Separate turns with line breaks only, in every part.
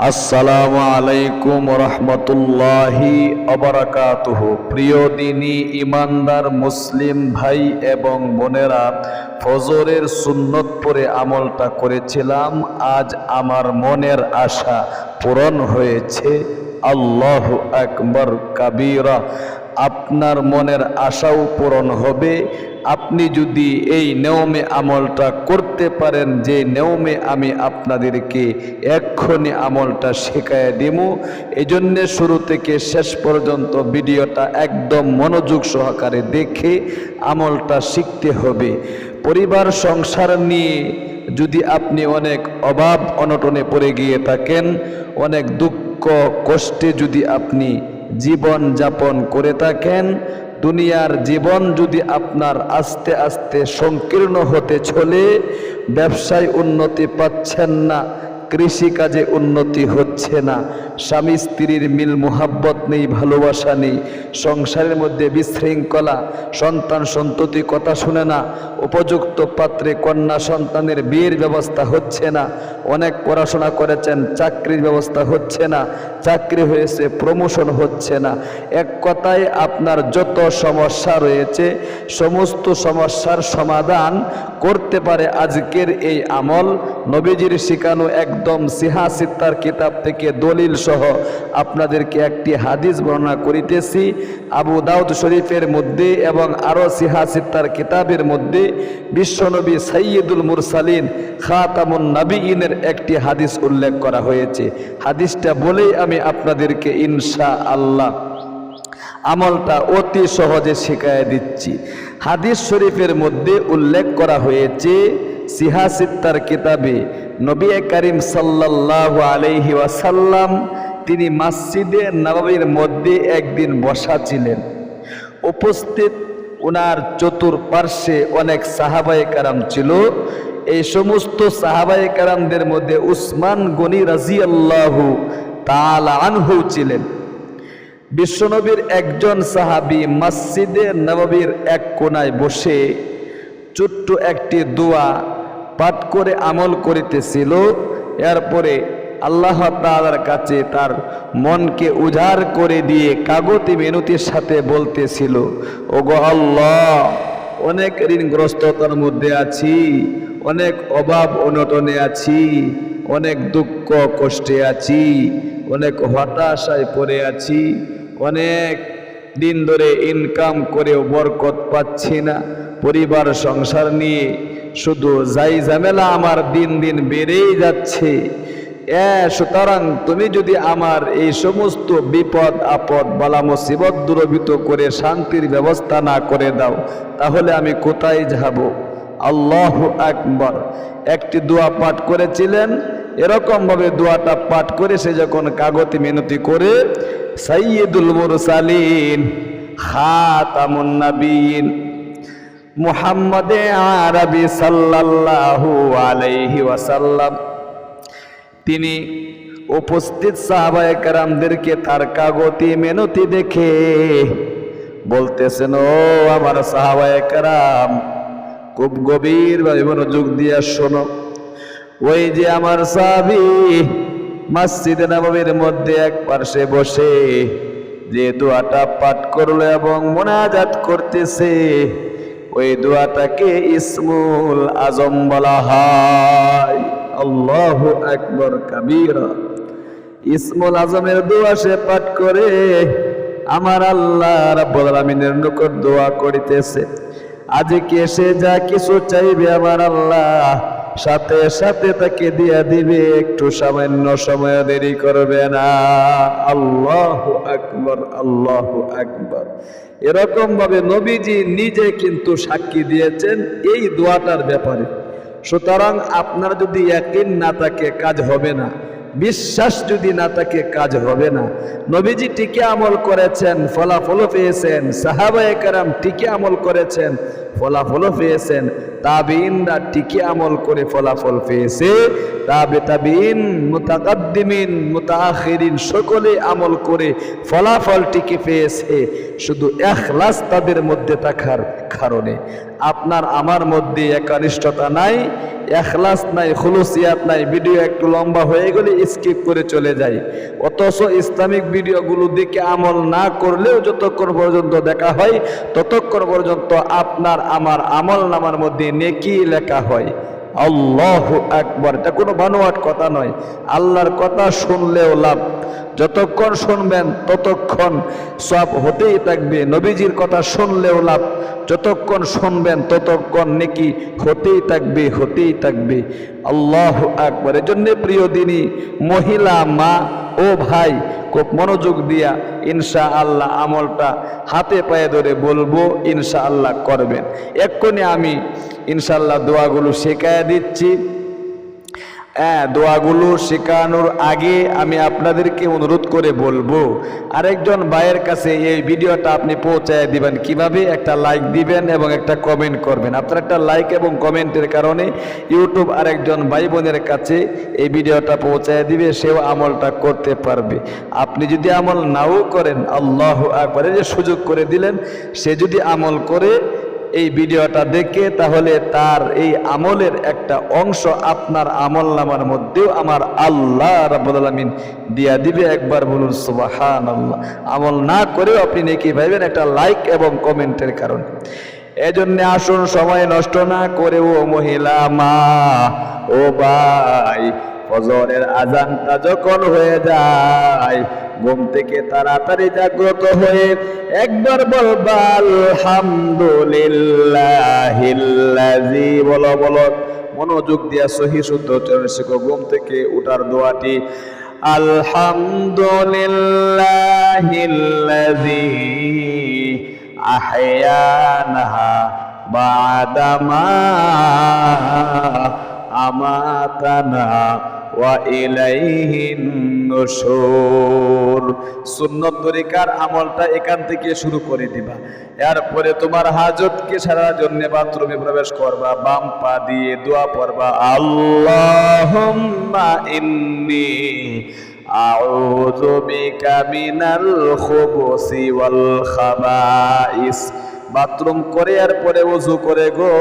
আসসালামু আলাইকুম রহমতুল্লাহি অবরাকাতুহু। প্রিয় দিনী ইমানদার মুসলিম ভাই এবং বোনেরা, ফজরের সুন্নত পড়ে আমলটা করেছিলাম। আজ আমার মনের আশা পূরণ হয়েছে। আল্লাহু আকবার কাবীরা। আপনার মনের আশাও পূরণ হবে আপনি যদি এই নিয়মে আমলটা করতে পারেন, যে নিয়মে আমি আপনাদেরকে এক্ষুনি আমলটা শেখায় দিব। এই জন্যে শুরু থেকে শেষ পর্যন্ত ভিডিওটা একদম মনোযোগ সহকারে দেখে আমলটা শিখতে হবে। পরিবার সংসার নিয়ে যদি আপনি অনেক অভাব অনটনে পড়ে গিয়ে থাকেন, অনেক দুঃখ কষ্টে যদি আপনি জীবন যাপন করে থাকেন, দুনিয়ার জীবন যদি আপনার আস্তে আস্তে সংকীর্ণ হতে চলে, ব্যবসায় উন্নতি পাচ্ছেন না, কৃষিকাজে উন্নতি হচ্ছে না, স্বামী স্ত্রীর মিল মোহাব্বত নেই, ভালোবাসা নেই, সংসারের মধ্যে বিশৃঙ্খলা, সন্তান সন্ততি কথা শুনে না, উপযুক্ত পাত্রে কন্যা সন্তানের বিয়ের ব্যবস্থা হচ্ছে না, অনেক পড়াশোনা করেছেন চাকরির ব্যবস্থা হচ্ছে না, চাকরি হয়েছে প্রমোশন হচ্ছে না, এক কথায় আপনার যত সমস্যা রয়েছে সমস্ত সমস্যার সমাধান করতে পারে আজকের এই আমল। নবীজির শিখানো একদম সিহা সিত্তার কিতাব থেকে দলিল সহ আপনাদেরকে একটি হাদিস বর্ণনা করিতেছি। আবু দাউদ শরীফের মধ্যে এবং আরও সিহা সিত্তার কিতাবের মধ্যে বিশ্বনবী সাইয়্যিদুল মুরসালিন খাতামুন নবীনের একটি হাদিস উল্লেখ করা হয়েছে। হাদিসটা বলেই আমি আপনাদেরকে ইনশাআল্লাহ আমলটা অতি সহজে শিখায় দিচ্ছি। হাদিস শরীফের মধ্যে উল্লেখ করা হয়েছে, সিহা সিত্তার কিতাবে নবী করিম সাল্লাল্লাহু আলাইহি ওয়াসাল্লাম তিনি মসজিদে নববীর মধ্যে একদিন বসা ছিলেন। উপস্থিত ওনার চতুর্পার্শ্বে অনেক সাহাবায়ে কেরাম ছিল। এই সমস্ত সাহাবায়ে কেরামদের মধ্যে উসমান গনি রাদিয়াল্লাহু তাআলা আনহু ছিলেন। বিশ্বনবীর একজন সাহাবী মসজিদে নববীর এক কোনায় বসে ছোট্ট একটি দোয়া পাঠ করে আমল করিতেছিল। এরপরে আল্লাহ তাআলার কাছে তার মনকে উজাড় করে দিয়ে কাগতি মিনতির সাথে বলতেছিল, ওগো আল্লাহ, অনেক ঋণগ্রস্ততার মধ্যে আছি, অনেক অভাব অনটনে আছি, অনেক দুঃখ কষ্টে আছি, অনেক হতাশায় পড়ে আছি, অনেক দিন ধরে ইনকাম করেও বরকত পাচ্ছি না, পরিবার সংসার নিয়ে শুধু যাই ঝামেলা আমার দিন দিন বেড়েই যাচ্ছে। সুতরাং তুমি যদি আমার এই সমস্ত বিপদ আপদ বালা মুসিবত দূরীভূত করে শান্তির ব্যবস্থা না করে দাও, তাহলে আমি কোথায় যাব? আল্লাহু আকবার। একটি দোয়া পাঠ করেছিলেন। এরকম ভাবে দোয়াটা পাঠ করে সে যখন কাগতি মিনতি করে সাইয়্যিদুল মুরসালিন খাতামুন নবীন মুহাম্মদে আরবি সাল্লাল্লাহু আলাইহি ওয়াসাল্লাম তিনি উপস্থিত সাহাবায়ে কেরামদেরকে তার কাগতি মিনতি দেখে বলতেছেন, ও আমার সাহাবায়ে কেরাম, খুব গভীরভাবে মনোযোগ দিয়ে শোনো। ওই যে আমার সাহাবী মসজিদে নববীর মধ্যে এক পাশে বসে যে দোয়াটা পাঠ করলো এবং মুনাজাত করতেছে, ওই দোয়াটাকে ইসমুল আজম বলা হয়। আল্লাহু আকবার কাবীরা। ইসমুল আজমের দোয়া সে পাঠ করে আমার আল্লাহ রাব্বুল আলামিনের নিকট দোয়া করিতেছে। আজকে সে যা কিছু চাইবে আমার আল্লাহ সাথে সাথে তাকে দিয়া দিবে, একটু সামান্য সময় দেরি করবে না। আল্লাহু আকবার, আল্লাহু আকবার। এরকম ভাবে নবীজি নিজে কিন্তু সাক্ষী দিয়েছেন এই দোয়াটার ব্যাপারে। সুতরাং আপনার যদি ইয়াকিন না থাকে কাজ হবে না, বিশ্বাস যদি না থাকে কাজ হবে না। নবীজি টিকে আমল করেছেন, ফলাফল পেয়েছেন, সাহাবায়ে কেরাম টিকে আমল করেছেন, ফলাফলও পেয়েছেন। তাবিইনরা টিকে আমল করে ফলাফল পেয়েছে। তাবিঈন, মুতাকাদ্দিমিন, মুতাআখিরিন সকলে আমল করে ফলাফল টিকে পেয়েছে শুধু ইখলাস তাদের মধ্যে থাকার কারণে। আপনার আমার মধ্যে একনিষ্ঠতা নাই, ইখলাস নাই, খুলুসিয়াত নাই। ভিডিও একটু লম্বা হয়ে গেলে স্কিপ করে চলে যায়। অথচ ইসলামিক ভিডিওগুলো দেখে আমল না করলেও যতক্ষণ পর্যন্ত দেখা হয় ততক্ষণ পর্যন্ত আপনার আমার আমল নামার মধ্যে নেকি লেখা হয়। আল্লাহু আকবার। এটা কোনো বানোয়াট কথা নয়, আল্লাহর কথা শুনলেও লাভ। যতক্ষণ শুনবেন ততক্ষণ সব হতেই থাকবে। নবীজির কথা শুনলেও লাভ, যতক্ষণ শুনবেন ততক্ষণ নেকি হতেই থাকবে, হতেই থাকবে। আল্লাহু আকবার। এজন্য প্রিয় দিনী মহিলা, মা ও ভাই, খুব মনোযোগ দিয়া ইনশাআল্লাহ আমলটা হাতে পায়ে ধরে বলবো, ইনশাআল্লাহ করবেন। এক্ষুনি আমি ইনশাআল্লাহ দোয়াগুলো শেখায় দিচ্ছি। দোয়াগুলো শেখানোর আগে আমি আপনাদেরকে অনুরোধ করে বলবো, আরেকজন ভাইয়ের কাছে এই ভিডিওটা আপনি পৌঁছায় দিবেন। কিভাবে? একটা লাইক দিবেন এবং একটা কমেন্ট করবেন। আপনার একটা লাইক এবং কমেন্টের কারণে ইউটিউব আরেকজন ভাই বোনের কাছে এই ভিডিওটা পৌঁছায় দিবে, সেও আমলটা করতে পারবে। আপনি যদি আমল নাও করেন, আল্লাহু আকবার, যে সুযোগ করে দিলেন, সে যদি আমল করে এই ভিডিওটা দেখে, তাহলে তার এই আমলের একটা অংশ আপনার আমল নামার মধ্যেও আমার আল্লাহ রাব্বুল আলামিন দিয়া দিবে। একবার বলুন সুবহানাল্লাহ। আমল না করেও আপনি নেকি পাইবেন একটা লাইক এবং কমেন্টের কারণে। এজন্য আসুন সময় নষ্ট না করে, ও মহিলা, মা ও ভাই, ফজরের আজানটা যখন হয়ে যায়, ঘুম থেকে তাড়াতাড়ি জাগ্রত হয়ে একবার বলবা আলহামদুলিল্লাহিল্লাযী। বলো বলো, মনোযোগ দিয়া সহি শুদ্ধ উচ্চারণ শিখো। ঘুম থেকে উঠার দোয়াটি আলহামদুলিল্লাহিল্লাযী আহয়ানা বা'দামা আমাতানা ওয়া ইলাইহিন নুশুর। সুন্নত তরিকার আমলটা এখান থেকে শুরু করে দিবা। এরপরে তোমার হাজতকে সারার জন্য বাথরুমে প্রবেশ করবা, বাম পা দিয়ে দোয়া পড়বা, আল্লাহুম্মা ইন্নী আউযু বিকা মিনাল খুবুসি ওয়াল খাবাইস। বাথরুম করে এরপরে ওযু করে গো,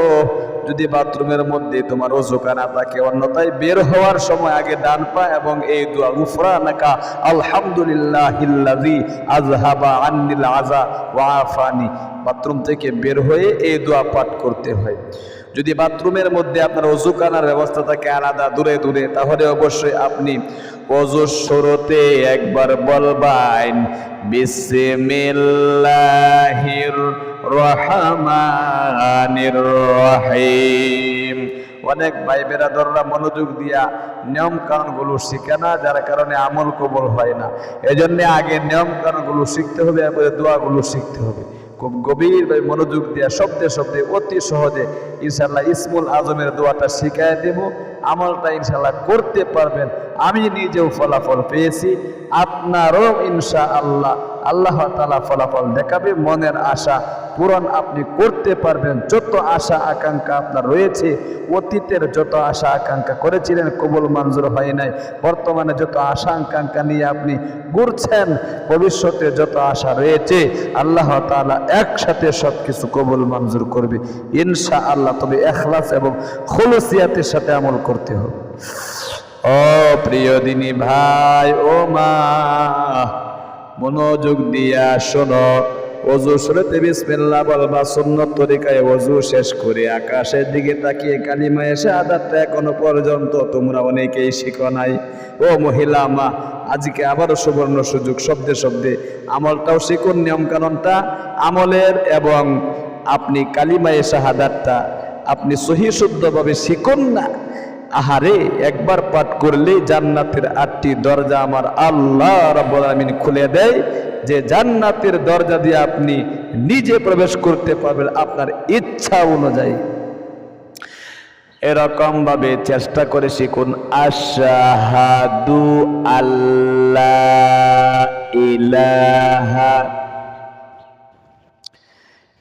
যদি বাথরুমের মধ্যে তোমার ওযুখানা থাকে, অন্যথায় বের হওয়ার সময় আগে ডান পা এবং এই দোয়া গুফরানাকা আলহামদুলিল্লাহিল্লাযী আযহাবা আন্নিল আযা ওয়া আফানি, বাথরুম থেকে বের হয়ে এই দোয়া পাঠ করতে হয়। যদি বাথরুমের মধ্যে আপনার ওযুখানার ব্যবস্থা থাকে আলাদা দূরে দূরে, তাহলে অবশ্যই আপনি ওযুর শুরুতে একবার বলবেন বিসমিল্লাহির রহমানির রহিম। অনেক ভাই বেরাদররা মনোযোগ দিয়া নিয়ম কানুনগুলো শিখে না, যার কারণে আমল কবুল হয় না। এজন্য আগে নিয়ম কানুনগুলো শিখতে হবে, এরপরে দোয়াগুলো শিখতে হবে। খুব গভীরভাবে মনোযোগ দিয়া শব্দে শব্দে অতি সহজে ইনশাআল্লাহ ইসমুল আজমের দোয়াটা শিখায় দেব। আমলটা ইনশাআল্লাহ করতে পারবেন। আমি নিজেও ফলাফল পেয়েছি, আপনারও ইনশাআল্লাহ আল্লাহ তাআলা ফলাফল দেখাবে। মনের আশা পূরণ আপনি করতে পারবেন। যত আশা আকাঙ্ক্ষা আপনার রয়েছে, অতীতের যত আশা আকাঙ্ক্ষা করেছিলেন কবুল মঞ্জুর হয় নাই, বর্তমানে যত আশা আকাঙ্ক্ষা নিয়ে আপনি ঘুরছেন, ভবিষ্যতে যত আশা রয়েছে, আল্লাহ তাআলা একসাথে সবকিছু কবুল মঞ্জুর করবে ইনশাআল্লাহ। তবে ইখলাস এবং খুলুসিয়াতের সাথে আমল করতে হবে। ও প্রিয় দিনী ভাই ও মা, মনোযোগ দিয়া শোনো। ওযু শুরুতে বিসমিল্লাহ বলবা। সুন্নত তরিকায় ওযু শেষ করে আকাশের দিকে তাকিয়ে কালিমায়ে শাহাদাতটা এখনো পর্যন্ত তোমরা অনেকেই শিখো নাই। ও মহিলা, মা, আজকে আবারও সুবর্ণ সুযোগ, শব্দে শব্দে আমলটাও শিখুন। নিয়ম কানুনটা আমলের এবং আপনি কালিমায়ে শাহাদাতটা আপনি সহি শুদ্ধভাবে শিখুন না। আহারে, একবার পাঠ করলে জান্নাতের 8টি দরজা আমার আল্লাহ রাব্বুল আলামিন খুলে দেয়, যে জান্নাতের দরজা দিয়ে আপনি নিজে প্রবেশ করতে পারবেন আপনার ইচ্ছা অনুযায়ী। এরকম ভাবে চেষ্টা করে শিখুন। আশহাদু আল্লা ইলাহা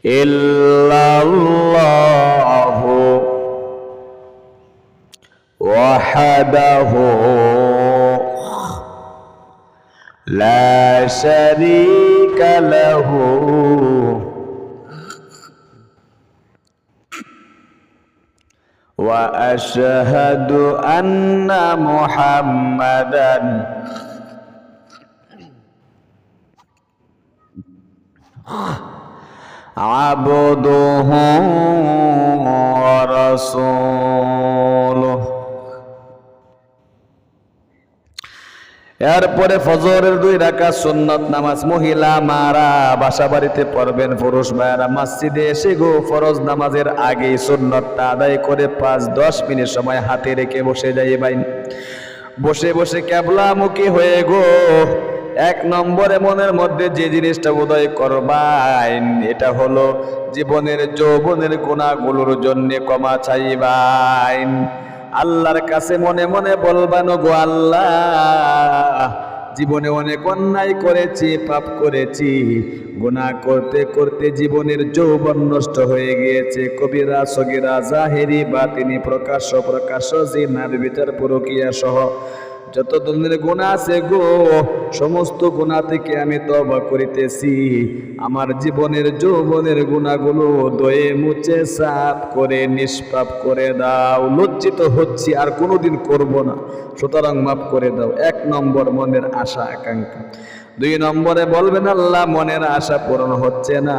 ইল্লাল্লাহু ওয়াহদাহু লা শারীকা লাহু وأشهد أن محمدًا عبده ورسوله। এরপরে ফজরের 2 রাকাত সুন্নাত নামাজ মহিলা মারা বাসা বাড়িতে পড়বেন, পুরুষ ভাইরা মসজিদে এসে গো ফরজ নামাজের আগে সুন্নাতটা আদায় করে 5-10 মিনিট সময় হাতে রেখে বসে যাইবেন। বসে বসে কিবলামুখী হয়ে গো 1 নম্বরে মনের মধ্যে যে জিনিসটা উদয় করবেন এটা হলো জীবনের যৌবনের গুনাহগুলোর জন্য ক্ষমা চাইবেন। আল্লাহর কাছে মনে মনে বলবেন, গো আল্লাহ, জীবনে অনেক অন্যায় করেছি, পাপ করেছি, গুনাহ করতে করতে জীবনের যৌবন নষ্ট হয়ে গিয়েছে। কবিরা সগীরা জাহেরি বাতিনি প্রকাশ্য জিনার বিচার পরকীয়া সহ যত ধরনের গুনাহ আছে গো, সমস্ত গুনাহ থেকে আমি তওবা করিতেছি। আমার জীবনের যৌবনের গুনাহগুলো দয়ে মুছে সাফ করে নিষ্পাপ করে দাও। লজ্জিত হচ্ছি, আর কোনোদিন করব না, সুতরাং মাফ করে দাও। 1 নম্বর মনের আশা আকাঙ্ক্ষা। 2 নম্বরে বলবেন, আল্লাহ, মনের আশা পূরণ হচ্ছে না,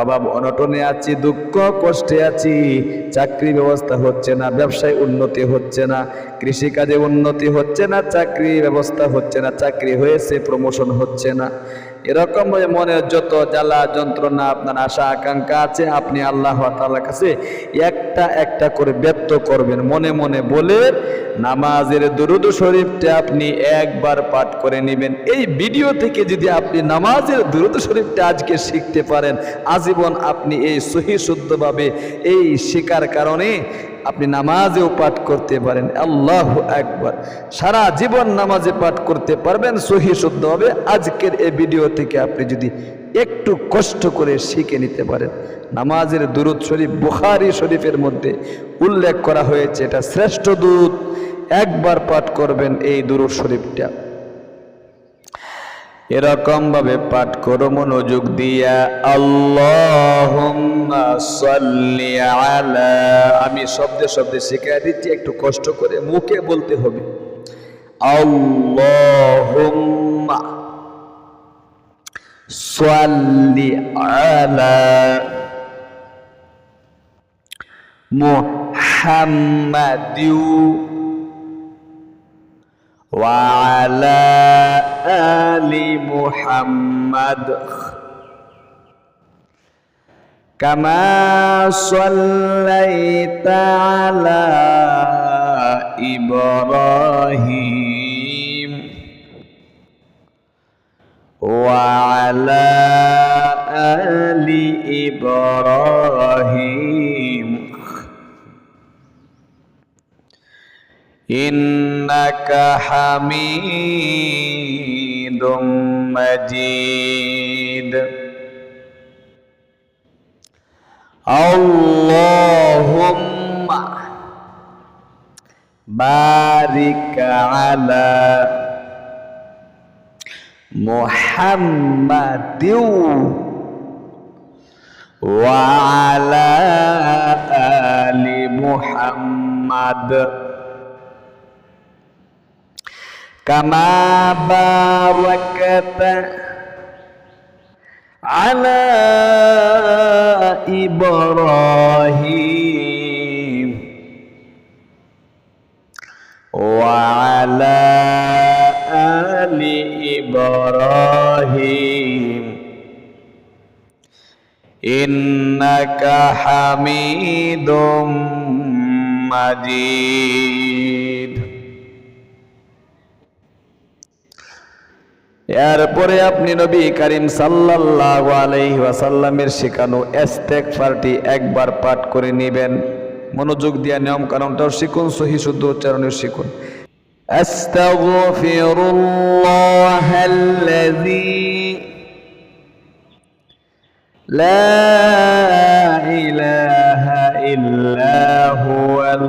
অভাব অনটনে আছি, দুঃখ কষ্টে আছি, চাকরি ব্যবস্থা হচ্ছে না, ব্যবসায় উন্নতি হচ্ছে না, কৃষিকাজে উন্নতি হচ্ছে না, চাকরি ব্যবস্থা হচ্ছে না, চাকরি হয়েছে প্রমোশন হচ্ছে না। এরকম মনের যত জ্বালা যন্ত্রণা আপনার আশা আকাঙ্ক্ষা আছে, আপনি আল্লাহ তাআলার কাছে একটা একটা করে ব্যক্ত করবেন, মনে মনে বলে নামাজের দুরূদ শরীফটা আপনি একবার পাঠ করে নেবেন। এই ভিডিও থেকে যদি আপনি নামাজের দুরূদ শরীফটা আজকে শিখতে পারেন, আজীবন আপনি এই সহি শুদ্ধভাবে এই শেখার কারণে আপনি নামাজেও পাঠ করতে পারেন। আল্লাহু আকবার। সারা জীবন নামাজে পাঠ করতে পারবেন সহি শুদ্ধভাবে। আজকের এই ভিডিও থেকে আপনি যদি একটু কষ্ট করে শিখে নিতে পারেন। নামাজের দুরূদ শরীফ বুখারী শরীফের মধ্যে উল্লেখ করা হয়েছে, এটা শ্রেষ্ঠ দুরূদ। একবার পাঠ করবেন এই দুরূদ শরীফটা, এরকম ভাবে পাঠ করো মনোযোগ দিয়া। আল্লাহুম্মা সাল্লি আলা, আমি শব্দে শব্দে শিখিয়ে দিচ্ছি, একটু কষ্ট করে মুখে বলতে হবে। আল্লাহুম্মা সাল্লি আলা মুহাম্মাদিউ ওয়া আলা আলি মুহাম্মাদ কামা সাল্লাইতা আলা ইব্রাহিম ওয়া আলা আলি ইব্রাহিম ইন্নাকা হামিদুম মাজিদ। আল্লাহুম্মা বারিক আলা মুহাম্মাদিউ ওয়া আলা আলি মুহাম্মাদ কামা বারাকতা আলা ইব্রাহিম ওয়া আলা আলি ইব্রাহিম ইন্নাকা হামিদুম মাজিদ। এরপরে আপনি নবী করিম সাল্লাল্লাহু আলাইহি ওয়াসাল্লামের শেখানো ইস্তেগফারটি একবার পাঠ করে নেবেন। মনোযোগ দিয়ে নিয়ম কানুনটাও শিখুন, সহি শুদ্ধ উচ্চারণও শিখুন। আস্তাগফিরুল্লাহাল্লাযী লা ইলাহা ইল্লা হুয়াল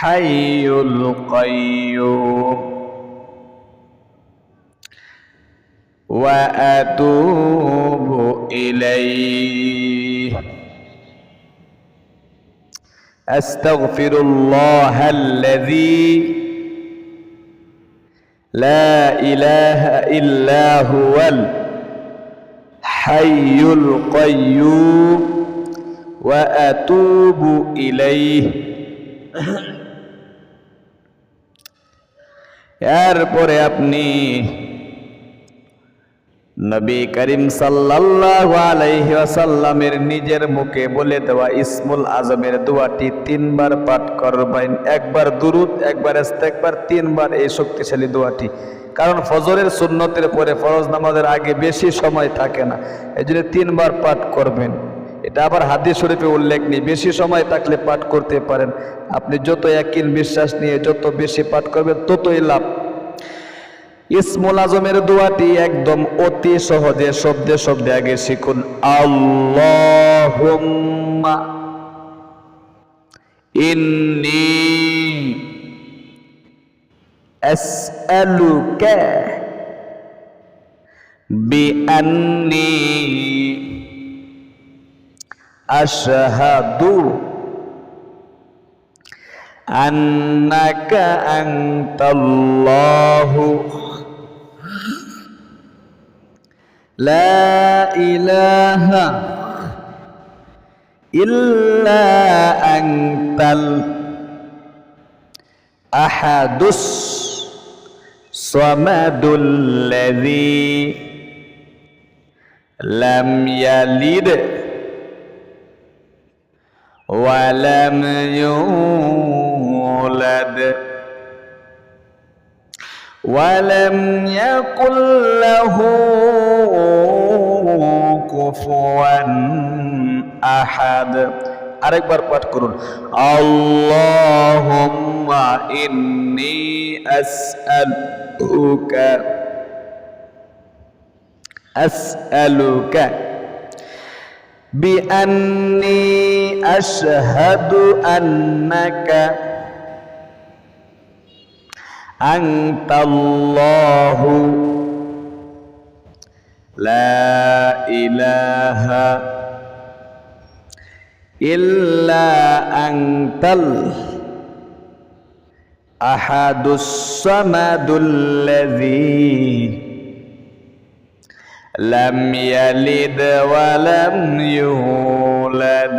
হাইয়ুল কাইয়্যুম ওয়া আতুবু ইলাইহি আস্তাগফিরুল্লাহাল্লাযী লা ইলাহা ইল্লা হুয়াল হাইয়ুল কাইয়্যুম ওয়া আতুবু ইলাইহি। এরপরে আপনি নবী করিম সাল্লাল্লাহু আলাইহি ওয়াসাল্লামের নিজের মুখে বলে দেওয়া ইসমুল আজমের দোয়াটি 3 বার পাঠ করবেন। একবার দুরুদ, একবার ইস্তেগফার, 3 বার এই শক্তিশালী দোয়াটি। কারণ ফজরের সুন্নতের পরে ফরজ নামাজের আগে বেশি সময় থাকে না, এজন্য 3 বার পাঠ করবেন। এটা আবার হাদিস শরীফে উল্লেখ নেই, বেশি সময় থাকলে পাঠ করতে পারেন। আপনি যত ইয়াকিন বিশ্বাস নিয়ে যত বেশি পাঠ করবেন ততই লাভ। ইসমুল আজমের দোয়াটি একদম অতি সহজে শব্দে শব্দে আগে শিখুন। আল্লাহুম্মা ইন্নী আসআলুকা বিআন্নী আশহাদু আন্নাকা আনতাল্লাহু লা ইলাহা ইল্লা আনতাল আহাদুস সামাদুল্লাযী লাম ইয়ালিদ ওয়া লাম ইউলাদ ওয়া লাম ইয়াকুল লাহু কুফুয়ান আহাদ। আরেকবার পাঠ করুন। আল্লাহুম্মা ইন্নী আসআলুকা বিআন্নী আশহাদু আন্নাকা আনতাল্লাহু লা ইলাহা ইল্লা আনতাল আহাদুস সামাদুল্লাযী লাম ইয়ালিদ ওয়া লাম ইউলাদ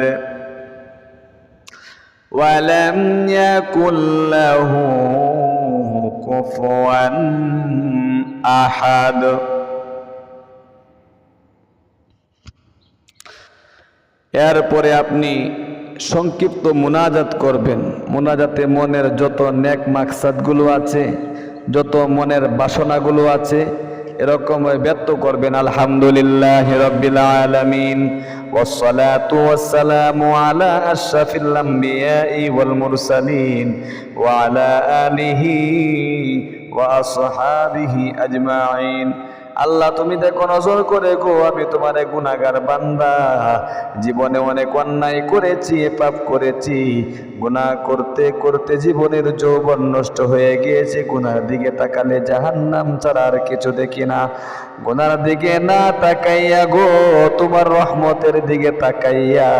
ওয়া লাম ইয়াকুল লাহু কুফুয়ান আহাদ। এরপরে আপনি সংক্ষিপ্ত মুনাজাত করবেন। মুনাজাতে মনের যত নেক মাকসাদগুলো আছে, যত মনের বাসনাগুলো আছে এরকম ব্যক্ত করবেন। আলহামদুলিল্লাহি রাব্বিল আলামিন ওয়াসসালাতু ওয়াসসালামু আলা আশরাফিল আমবিয়াই ওয়াল মুরসালিন ওয়া আলা আলিহি ওয়া আসহাবিহি আজমাইন। আল্লাহ তুমি দেখো নজর করে গো, আমি তোমার গুনাহগার বান্দা। জীবনে অনেক অন্যায় করেছি, পাপ করেছি। গুনাহ করতে করতে জীবনের যৌবন নষ্ট হয়ে গিয়েছে। গুনার দিকে তাকালে জাহান্নাম ছাড়া আর কিছু দেখি না। গুনার দিকে না তাকাইয়া গো, তোমার রহমতের দিকে তাকাইয়া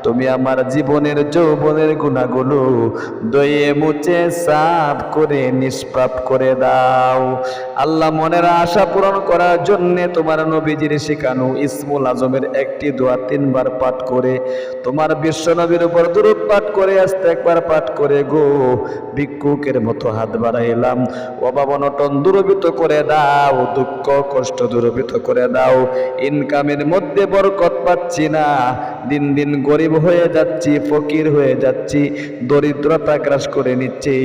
তুমি আমার জীবনের যৌবনের গুনাহগুলো দয়ে মুছে সাফ করে নিষ্পাপ করে দাও। আল্লাহ মনের আশা পূরণ করার জন্য তোমার নবীজির শেখানো ইসমুল আজমের একটি দোয়া 3 বার পাঠ করে, তোমার বিশ্ব নবীর উপর দুরূদ পাঠ করে, ইস্তেগফার পাঠ করে গো ভিক্ষুকের মতো হাত বাড়াইলাম। অভাব অনটন দূরীভূত করে দাও, দুঃখ কষ্ট দূরীভূত করে দাও। ইনকামের মধ্যে বরকত পাচ্ছি না, দিন দিন গরিব হয়ে যাচ্ছি, ফকির হয়ে যাচ্ছি, দরিদ্রতা গ্রাস করে নিচ্ছে।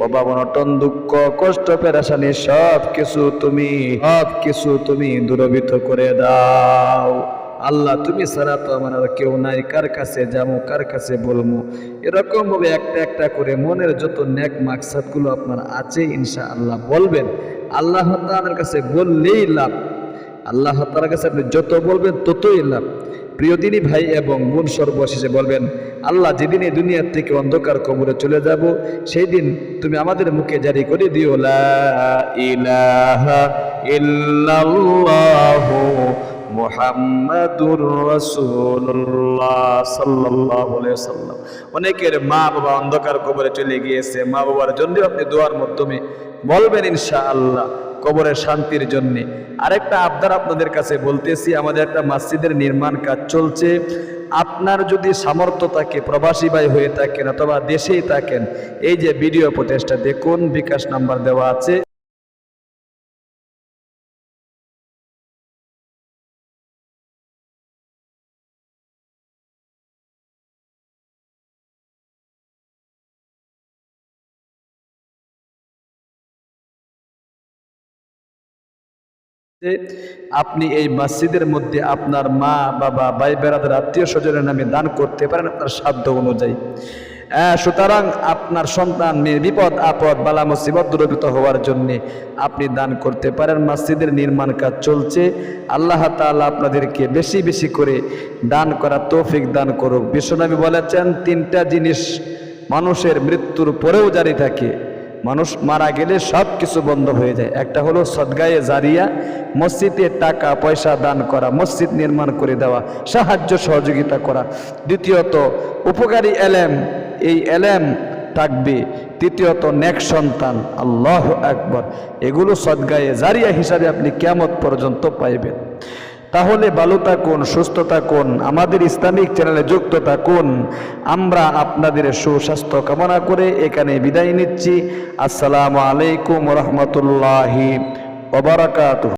অভাব অনটন দুঃখ কষ্ট পেরেশানি সব কিছু তুমি দূরীভূত করে দাও। আল্লাহ তুমি ছাড়া তো আমার আর কেউ নাই, কার কাছে যাবো, কার কাছে বলবো। এরকম ভাবে একটা একটা করে মনের যত নেক মাকসাদ গুলো আপনার আছে ইনশাআল্লাহ বলবেন। আল্লাহ তাআলার কাছে বললেই লাভ। আল্লাহ তাআলার কাছে আপনি যত বলবেন ততই লাভ। প্রিয় দিনী ভাই এবং বোন, সর্বশেষে বলবেন, আল্লাহ যেদিন এই দুনিয়ার থেকে অন্ধকার কবরে চলে যাব, সেই দিন তুমি আমাদের মুখে জারি করে দিও লা ইলাহা ইল্লাল্লাহু মুহাম্মাদুর রাসূলুল্লাহ সাল্লাল্লাহু আলাইহি ওয়াসাল্লাম। অনেকের মা বাবা অন্ধকার কবরে চলে গিয়েছে, মা বাবার জন্য আপনি দোয়ার মাধ্যমে বলবেন ইনশাআল্লাহ কবরের শান্তির জন্য। আরেকটা আবদার আপনাদের কাছে বলতেছি, আমাদের একটা মসজিদের নির্মাণ কাজ চলছে। আপনার যদি সামর্থ্য থাকে, প্রবাসী ভাই হয়ে থাকেন অথবা দেশেই থাকেন, এই যে ভিডিও ফুটেজটা দেখুন, বিকাশ নাম্বার দেওয়া আছে। আপনি এই মসজিদের মধ্যে আপনার মা বাবা ভাই বেড়াদের আত্মীয় স্বজনের নামে দান করতে পারেন আপনার সাধ্য অনুযায়ী। সুতরাং আপনার সন্তান মেয়ের বিপদ আপদ বালা মুসিবত দূরীভূত হওয়ার জন্য আপনি দান করতে পারেন। মসজিদের নির্মাণ কাজ চলছে। আল্লাহ তাআলা আপনাদেরকে বেশি বেশি করে দান করার তৌফিক দান করুক। বিশ্বনবী বলেছেন, তিনটা জিনিস মানুষের মৃত্যুর পরেও জারি থাকে, মানুষ মারা গেলে সব কিছু বন্ধ হয়ে যায়। একটা হলো সদগায়ে জারিয়া, মসজিদে টাকা পয়সা দান করা, মসজিদ নির্মাণ করে দেওয়া, সাহায্য সহযোগিতা করা। দ্বিতীয়ত উপকারী এলেম, এই এলেম থাকবে। তৃতীয়ত নেক সন্তান, আল্লাহু আকবার। এগুলো সদগায়ে জারিয়া হিসাবে আপনি কিয়ামত পর্যন্ত পাইবেন। তাহলে ভালো থাকুন, সুস্থ থাকুন, আমাদের ইসলামিক চ্যানেলে যুক্ত থাকুন। আমরা আপনাদের সুস্বাস্থ্য কামনা করে এখানে বিদায় নিচ্ছি। আসসালামু আলাইকুম ওয়া রাহমাতুল্লাহি ওয়া বারাকাতুহু।